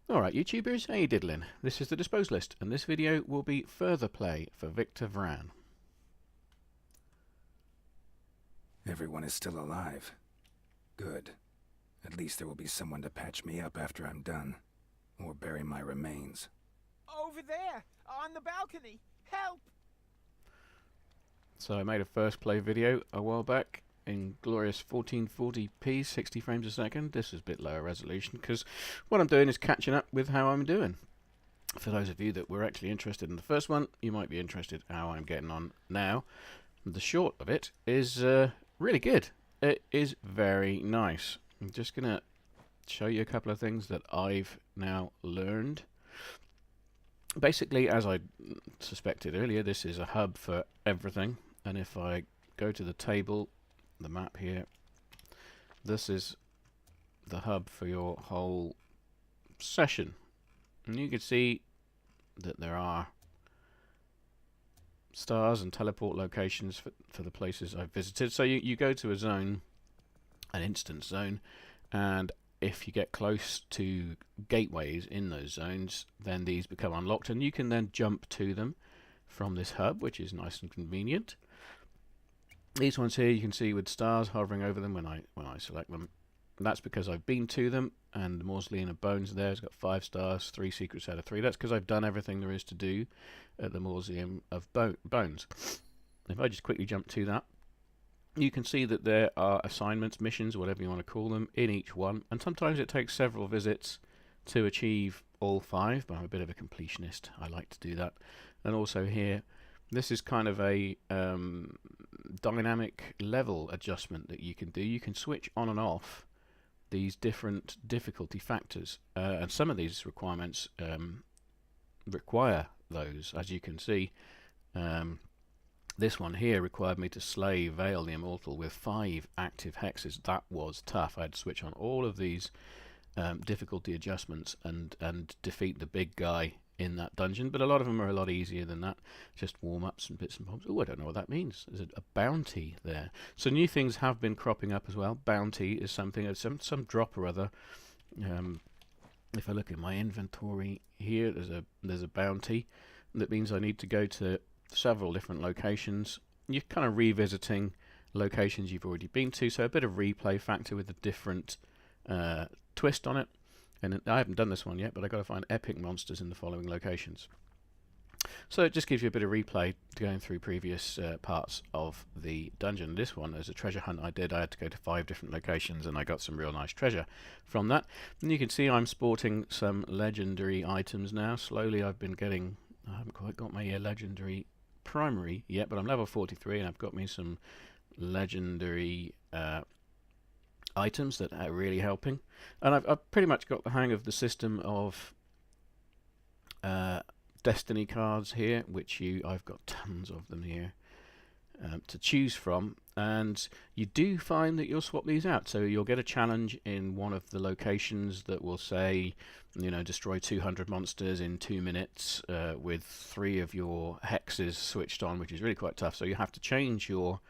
Alright YouTubers, how you diddling? This is the Dispose List, and this video will be further play for Victor Vran. Everyone is still alive. Good. At least there will be someone to patch me up after I'm done. Or bury my remains. Over there! On the balcony! Help! So I made a first play video a while back in glorious 1440p, 60 frames a second. This is a bit lower resolution because what I'm doing is catching up with how I'm doing. For those of you that were actually interested in the first one, you might be interested how I'm getting on now. The short of it is really good. It is very nice. I'm just going to show you a couple of things that I've now learned. Basically, as I suspected earlier, this is a hub for everything. And if I go to the table, the map here, this is the hub for your whole session. And you can see that there are stars and teleport locations for the places I've visited. So you go to a zone, an instance zone, and if you get close to gateways in those zones, then these become unlocked and you can then jump to them from this hub, which is nice and convenient. These ones here you can see with stars hovering over them when I select them. And that's because I've been to them, and the Mausoleum of Bones there has got 5 stars, 3 secrets out of 3. That's because I've done everything there is to do at the Mausoleum of Bones. If I just quickly jump to that, you can see that there are assignments, missions, whatever you want to call them, in each one. And sometimes it takes several visits to achieve all 5, but I'm a bit of a completionist. I like to do that. And also here, this is kind of a dynamic level adjustment that you can do. You can switch on and off these different difficulty factors, and some of these requirements require those. As you can see, this one here required me to slay Vale the Immortal with 5 active hexes. That was tough. I had to switch on all of these difficulty adjustments and defeat the big guy in that dungeon, but a lot of them are a lot easier than that. Just warm-ups and bits and bobs. Oh, I don't know what that means. There's a bounty there. So new things have been cropping up as well. Bounty is something, some drop or other. If I look at my inventory here, there's a bounty. That means I need to go to several different locations. You're kind of revisiting locations you've already been to, so a bit of replay factor with a different twist on it. And I haven't done this one yet, but I've got to find epic monsters in the following locations. So it just gives you a bit of replay going through previous parts of the dungeon. This one, as a treasure hunt I did, I had to go to 5 different locations and I got some real nice treasure from that. And you can see I'm sporting some legendary items now. Slowly I've been getting, I haven't quite got my legendary primary yet, but I'm level 43 and I've got me some legendary items that are really helping. And I've pretty much got the hang of the system of destiny cards here, which I've got tons of them here to choose from, and you do find that you'll swap these out. So you'll get a challenge in one of the locations that will say, you know, destroy 200 monsters in 2 minutes with 3 of your hexes switched on, which is really quite tough. So you have to change your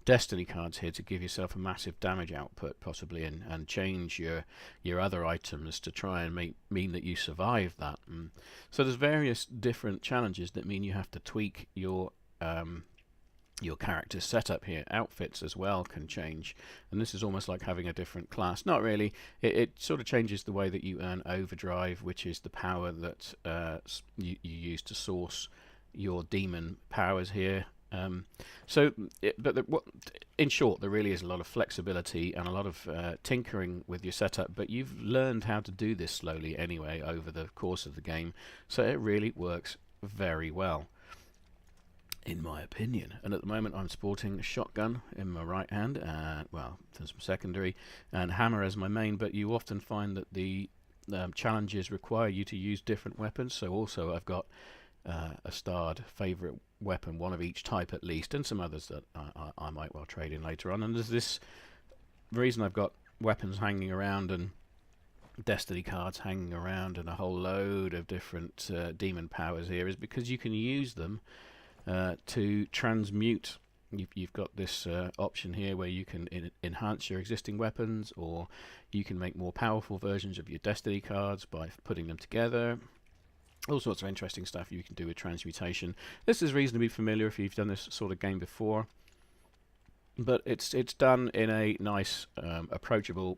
destiny cards here to give yourself a massive damage output possibly, and change your other items to try and mean that you survive that. So there's various different challenges that mean you have to tweak your character's setup here. Outfits as well can change, and this is almost like having a different class. Not really. It sort of changes the way that you earn overdrive, which is the power that you use to source your demon powers here. In short, there really is a lot of flexibility and a lot of tinkering with your setup, but you've learned how to do this slowly anyway over the course of the game, so it really works very well, in my opinion. And at the moment I'm sporting a shotgun in my right hand, well, there's some secondary, and hammer as my main, but you often find that the challenges require you to use different weapons. So also I've got a starred favourite weapon, one of each type at least, and some others that I might well trade in later on. And there's this reason I've got weapons hanging around and destiny cards hanging around and a whole load of different demon powers here is because you can use them to transmute You've got this option here where you can enhance your existing weapons, or you can make more powerful versions of your destiny cards by putting them together. All sorts of interesting stuff you can do with transmutation. This is reasonably familiar if you've done this sort of game before, but it's done in a nice, approachable,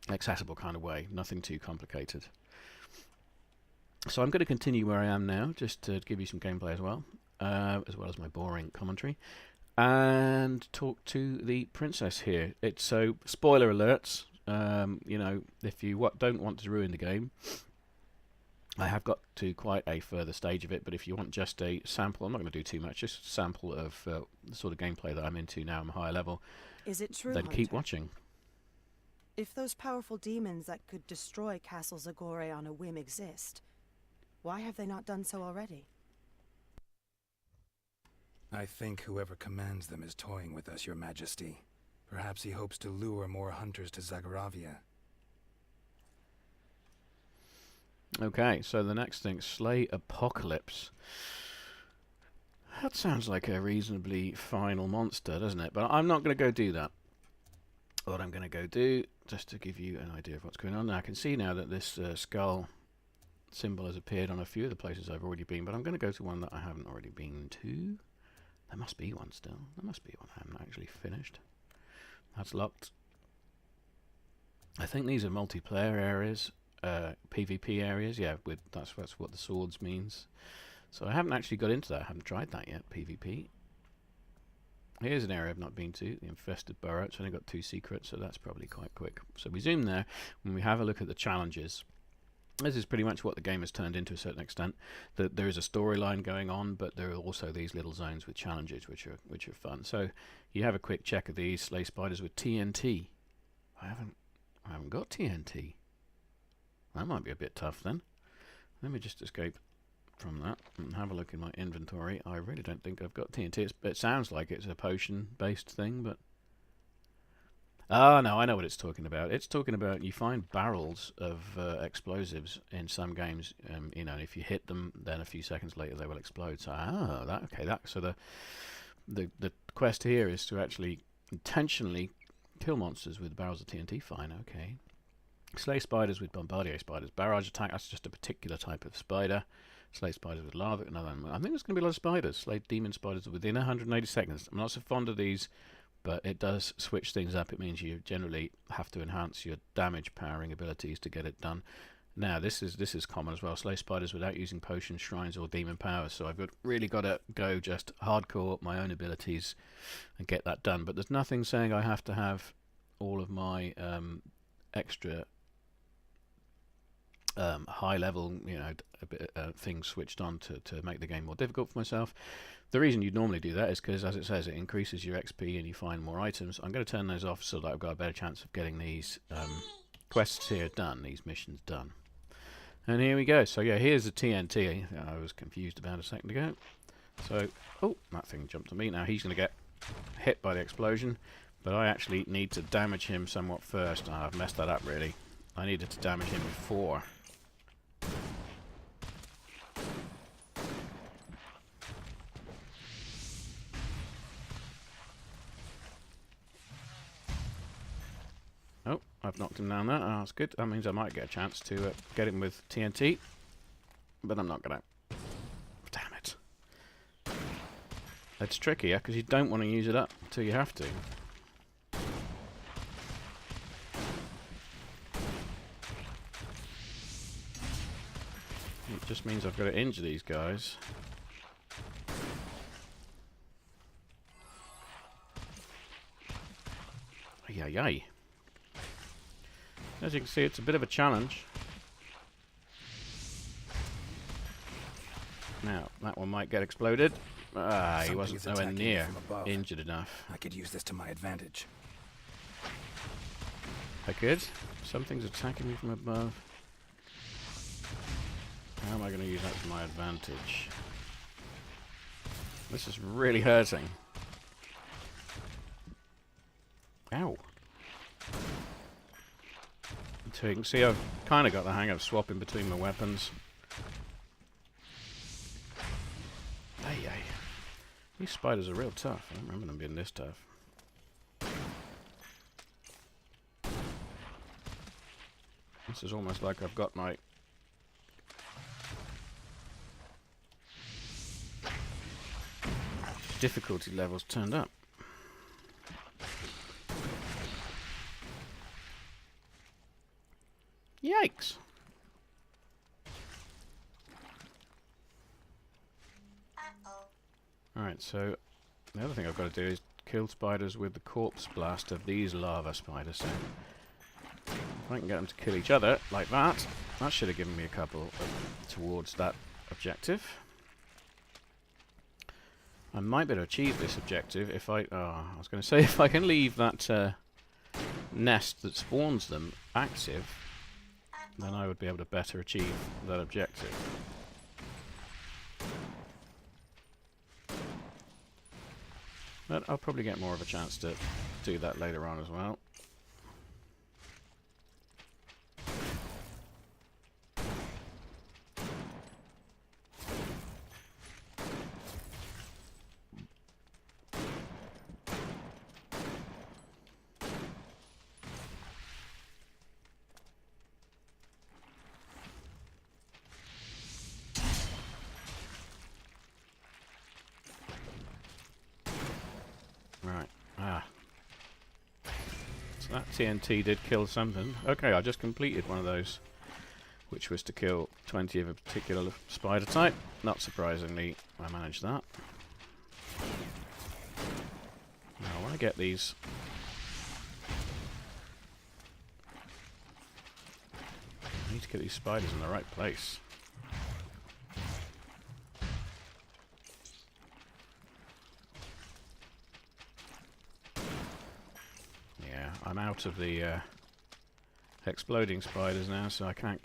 accessible kind of way. Nothing too complicated. So I'm going to continue where I am now, just to give you some gameplay as well as my boring commentary, and talk to the princess here. It's so spoiler alerts. You know, if you don't want to ruin the game, I have got to quite a further stage of it. But if you want just a sample, I'm not going to do too much. Just a sample of the sort of gameplay that I'm into now. I'm a higher level. Is it true, Then Hunter? keep watching. If those powerful demons that could destroy Castle Zagore on a whim exist, why have they not done so already? I think whoever commands them is toying with us, Your Majesty. Perhaps he hopes to lure more hunters to Zagoravia. Okay, so the next thing, Slay Apocalypse. That sounds like a reasonably final monster, doesn't it? But I'm not going to go do that. What I'm going to go do, just to give you an idea of what's going on. Now, I can see now that this skull symbol has appeared on a few of the places I've already been, but I'm going to go to one that I haven't already been to. There must be one still. There must be one I haven't actually finished. That's locked. I think these are multiplayer areas, PvP areas. Yeah, that's what the swords means. So I haven't actually got into that. I haven't tried that yet, PvP. Here's an area I've not been to, the Infested Burrow. It's only got 2 secrets, so that's probably quite quick. So we zoom there, when we have a look at the challenges. This is pretty much what the game has turned into to a certain extent. There is a storyline going on, but there are also these little zones with challenges, which are fun. So you have a quick check of these. Slay spiders with TNT. I haven't got TNT. That might be a bit tough then. Let me just escape from that and have a look in my inventory. I really don't think I've got TNT. It sounds like it's a potion-based thing, but... Ah, no, I know what it's talking about. It's talking about you find barrels of explosives in some games. You know, if you hit them, then a few seconds later they will explode. So, so the quest here is to actually intentionally kill monsters with barrels of TNT. Fine, okay. Slay spiders with bombardier spiders. Barrage attack. That's just a particular type of spider. Slay spiders with lava. Another one. I think there's going to be a lot of spiders. Slay demon spiders within 180 seconds. I'm not so fond of these, but it does switch things up. It means you generally have to enhance your damage powering abilities to get it done. Now this is common as well. Slay spiders without using potions, shrines, or demon powers. So I've really got to go just hardcore my own abilities and get that done. But there's nothing saying I have to have all of my extra high level, things switched on to make the game more difficult for myself. The reason you'd normally do that is because, as it says, it increases your XP and you find more items. I'm going to turn those off so that I've got a better chance of getting these quests here done, these missions done. And here we go. So yeah, here's the TNT I was confused about a second ago. So, oh, that thing jumped on me. Now he's going to get hit by the explosion, but I actually need to damage him somewhat first. Oh, I've messed that up really. I needed to damage him before. Oh, I've knocked him down there. Oh, that's good. That means I might get a chance to get him with TNT. But I'm not going to. Damn it. It's trickier because you don't want to use it up until you have to. It just means I've got to injure these guys. Yay. As you can see, it's a bit of a challenge. Now, that one might get exploded. Ah, he wasn't nowhere near injured enough. I could use this to my advantage. I could? Something's attacking me from above. How am I going to use that to my advantage? This is really hurting. Ow. So you can see I've kind of got the hang of swapping between my weapons. These spiders are real tough. I don't remember them being this tough. This is almost like I've got my difficulty levels turned up. Yikes! Alright, so the other thing I've got to do is kill spiders with the corpse blast of these lava spiders. So if I can get them to kill each other like that, that should have given me a couple towards that objective. I might be able to achieve this objective if I was going to say, if I can leave that nest that spawns them active, then I would be able to better achieve that objective. But I'll probably get more of a chance to do that later on as well. That TNT did kill something. Okay, I just completed one of those, which was to kill 20 of a particular spider type. Not surprisingly, I managed that. Now, I want to get these... I need to get these spiders in the right place. I'm out of the exploding spiders now, so I can't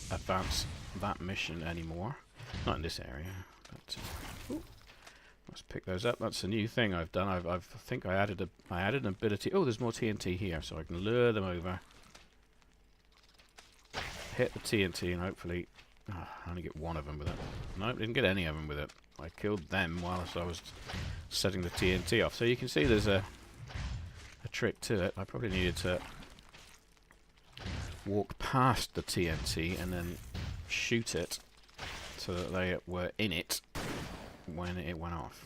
advance that mission anymore. Not in this area. But let's pick those up. That's a new thing I've done. I think I added an ability. Oh, there's more TNT here, so I can lure them over, hit the TNT, and hopefully I only get one of them with it. Nope, didn't get any of them with it. I killed them whilst I was setting the TNT off. So you can see there's a trick to it. I probably needed to walk past the TNT and then shoot it so that they were in it when it went off.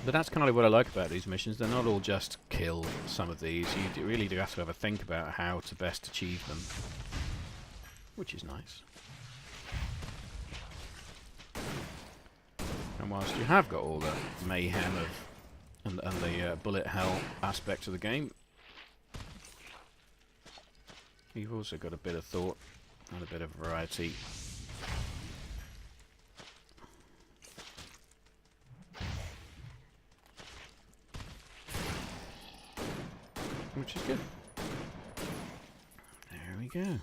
But that's kind of what I like about these missions. They're not all just kill some of these. You really do have to have a think about how to best achieve them, which is nice. And whilst you have got all the mayhem of and the bullet hell aspect of the game, you've also got a bit of thought and a bit of variety. Which is good. There we go.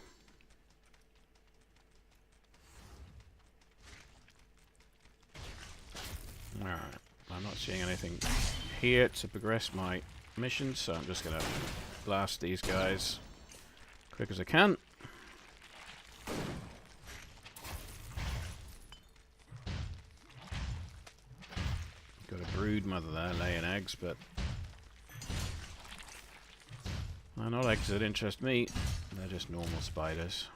Alright, I'm not seeing anything here to progress my mission, so I'm just going to blast these guys quick as I can. Got a brood mother there laying eggs, but they're not eggs that interest me. They're just normal spiders.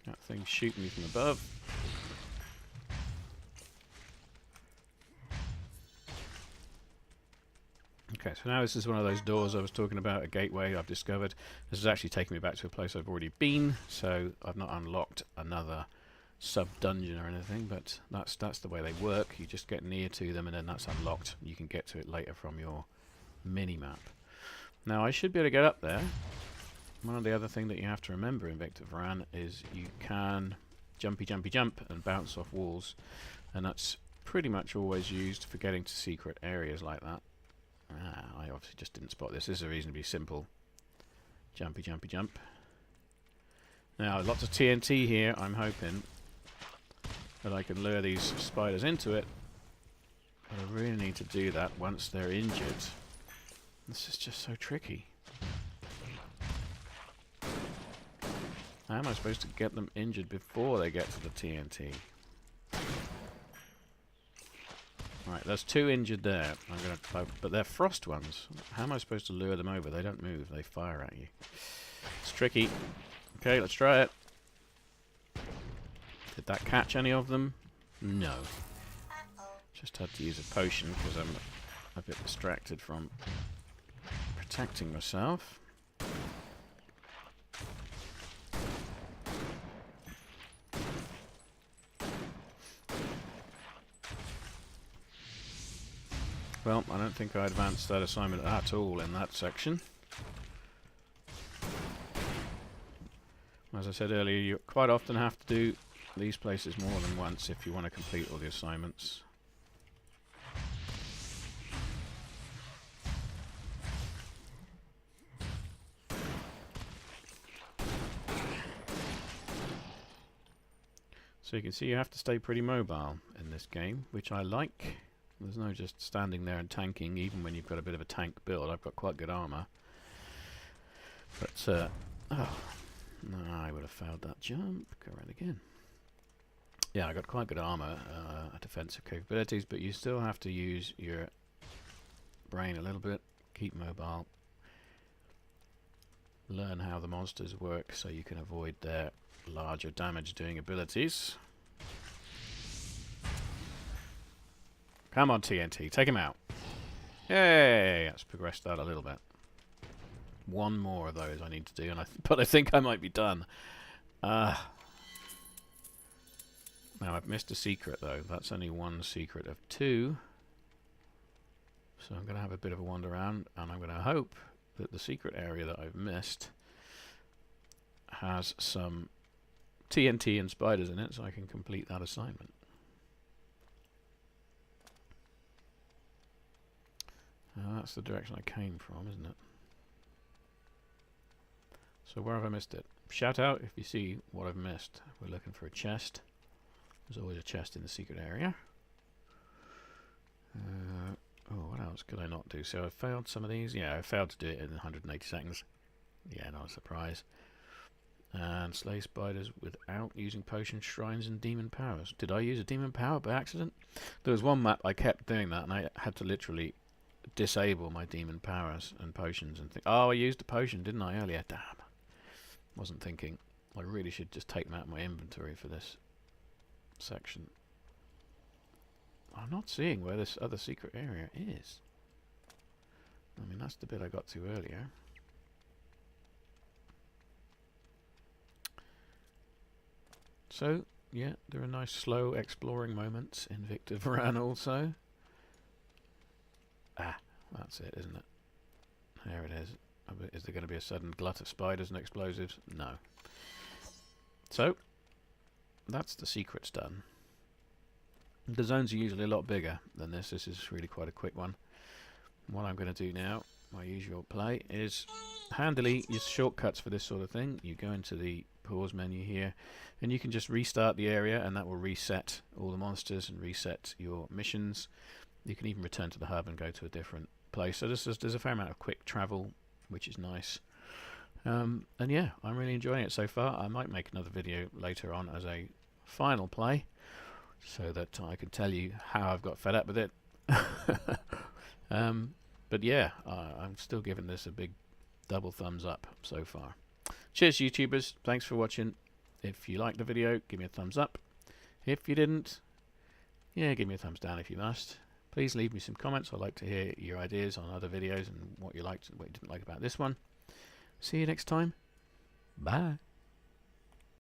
That thing's shooting me from above. Okay, so now this is one of those doors I was talking about, a gateway I've discovered. This is actually taking me back to a place I've already been, so I've not unlocked another sub-dungeon or anything, but that's the way they work. You just get near to them and then that's unlocked. You can get to it later from your mini-map. Now, I should be able to get up there. One of the other things that you have to remember in Victor Vran is you can jumpy jump and bounce off walls, and that's pretty much always used for getting to secret areas like that. I obviously just didn't spot this. This is a reasonably simple jumpy jump. Now, lots of TNT here. I'm hoping that I can lure these spiders into it. But I really need to do that once they're injured. This is just so tricky. How am I supposed to get them injured before they get to the TNT? Right, there's 2 injured there. But they're frost ones. How am I supposed to lure them over? They don't move. They fire at you. It's tricky. Okay, let's try it. Did that catch any of them? No. Just had to use a potion because I'm a bit distracted from protecting myself. Well, I don't think I advanced that assignment at all in that section. As I said earlier, you quite often have to do these places more than once if you want to complete all the assignments. So you can see you have to stay pretty mobile in this game, which I like. There's no just standing there and tanking, even when you've got a bit of a tank build. I've got quite good armour. But, oh, no, I would have failed that jump. Go around again. Yeah, I got quite good armour, defensive capabilities, but you still have to use your brain a little bit, keep mobile, learn how the monsters work so you can avoid their larger damage doing abilities. Come on, TNT, take him out. Yay! Let's progress that a little bit. One more of those I need to do, and but I think I might be done. Now I've missed a secret though. That's only one secret of 2. So I'm going to have a bit of a wander around, and I'm going to hope that the secret area that I've missed has some TNT and spiders in it, so I can complete that assignment. That's the direction I came from, isn't it? So where have I missed it? Shout out if you see what I've missed. We're looking for a chest. There's always a chest in the secret area. Oh, what else could I not do? So I failed some of these. Yeah, I failed to do it in 180 seconds. Yeah, not a surprise. And slay spiders without using potion shrines and demon powers. Did I use a demon power by accident? There was one map I kept doing that, and I had to literally disable my demon powers and potions and think. Oh, I used a potion, didn't I, earlier? Damn. Wasn't thinking. I really should just take them out of my inventory for this section. I'm not seeing where this other secret area is. I mean, that's the bit I got to earlier. So, yeah, there are nice slow exploring moments in Victor Vran also. Ah, that's it, isn't it? There it is. Is there going to be a sudden glut of spiders and explosives? No. So, that's the secrets done. The zones are usually a lot bigger than this. This is really quite a quick one. What I'm going to do now, my usual play, is handily use shortcuts for this sort of thing. You go into the pause menu here, and you can just restart the area, and that will reset all the monsters and reset your missions. You can even return to the hub and go to a different place. So there's a fair amount of quick travel, which is nice. And yeah, I'm really enjoying it so far. I might make another video later on as a final play, so that I can tell you how I've got fed up with it. But yeah, I'm still giving this a big double thumbs up so far. Cheers, YouTubers. Thanks for watching. If you liked the video, give me a thumbs up. If you didn't, yeah, give me a thumbs down if you must. Please leave me some comments. I'd like to hear your ideas on other videos and what you liked and what you didn't like about this one. See you next time. Bye.